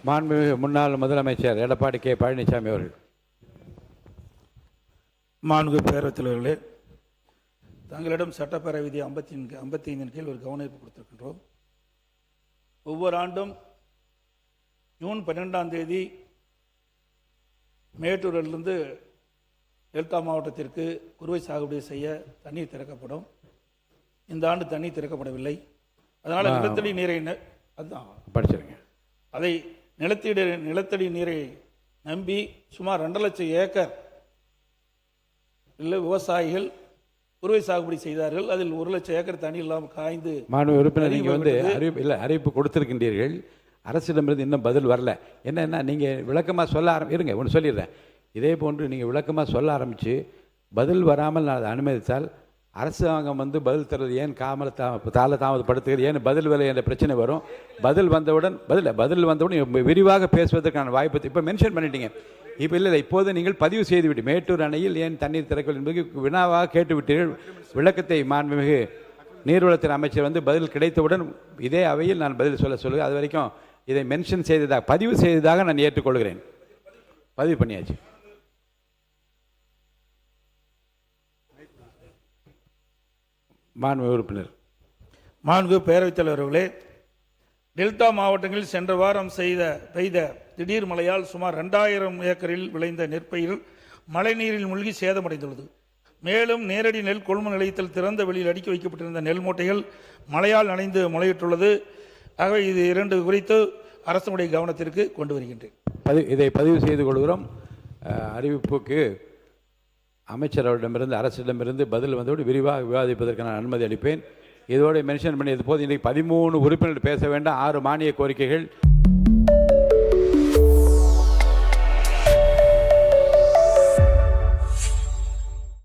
மாண்புமிகு முன்னாள் முதலமைச்சர் எடப்பாடி கே பழனிசாமி அவர்கள். மாண்புமிகு பேரவைத் தலைவர்களே, தங்களிடம் சட்டப்பேரவை விதி 55 கீழ் ஒரு கவனிப்பு கொடுத்திருக்கின்றோம். ஒவ்வொரு ஆண்டும் ஜூன் 12ஆம் தேதி மேட்டூரிலிருந்து டெல்டா மாவட்டத்திற்கு குறுவை சாகுபடி செய்ய தண்ணீர் திறக்கப்படும். இந்த ஆண்டு தண்ணீர் திறக்கப்படவில்லை. அதனால் நிலத்தடி நீரை படிச்சிருங்க. அதை நிலத்தடி நீரை நம்பி சுமார் 2 லட்சம் ஏக்கர் விவசாயிகள் குறுவை சாகுபடி செய்தார்கள். அதில் 1 லட்சம் ஏக்கர் தண்ணி இல்லாமல் காய்ந்து. மாண்பு உறுப்பினர், நீங்கள் வந்து அறிவிப்பு கொடுத்திருக்கின்றீர்கள். அரசிடமிருந்து இன்னும் பதில் வரல. என்னன்னா நீங்கள் விளக்கமாக சொல்ல இருங்க, ஒன்று சொல்லிடுறேன். இதே போன்று நீங்கள் விளக்கமாக சொல்ல ஆரம்பித்து பதில் வராமல் நான் அதை அனுமதித்தால் அரசாங்கம் வந்து பதில் தருவது ஏன் தாமதப்படுத்துகிறது, ஏன் பதில் விலை என்ற பிரச்சனை வரும். பதில் வந்தவுடன் விரிவாக பேசுவதற்கான வாய்ப்பு இப்போ மென்ஷன் பண்ணிட்டீங்க. இப்போ இல்லை, இப்போது நீங்கள் பதிவு செய்துவிட்டு மேட்டூர் அணையில் ஏன் தண்ணீர் திறக்கவில்லை என்பது வினாவாக கேட்டுவிட்டீர்கள். விளக்கத்தை மாண்புமிகு நீர்வளத்துறை அமைச்சர் வந்து பதில் கிடைத்தவுடன் இதே அவையில் நான் பதில் சொல்லுவேன். அது வரைக்கும் இதை மென்ஷன் செய்ததாக பதிவு செய்ததாக நான் ஏற்றுக்கொள்கிறேன். பதிவு பண்ணியாச்சு. மாண்புமிகு உறுப்பினர். மாண்புமிகு பேரவைத் தலைவர்களே, டெல்டா மாவட்டங்களில் சென்ற வாரம் பெய்த திடீர் மழையால் சுமார் 2000 ஏக்கரில் விளைந்த நெற்பயிர் மழைநீரில் மூழ்கி சேதமடைந்துள்ளது. மேலும் நேரடி நெல் கொள்முதல் நிலையத்தில் திறந்த வெளியில் அடுக்கி வைக்கப்பட்டிருந்த நெல் மூட்டைகள் மழையால் நனைந்து முளையிட்டுள்ளது. ஆகவே இது 2 குறித்து அரசுடைய கவனத்திற்கு கொண்டு வருகின்றேன். இதை பதிவு செய்து கொள்கிறோம். அறிவிப்புக்கு அமைச்சரவரிடமிருந்து அரசிடமிருந்து பதில் வந்தோடு விரிவாக விவாதிப்பதற்கு நான் அனுமதி அளிப்பேன். இதோடு மென்ஷன் பண்ணியது போது இன்றைக்கு 13 உறுப்பினர்கள் பேச வேண்டாம். 6 மானிய கோரிக்கைகள்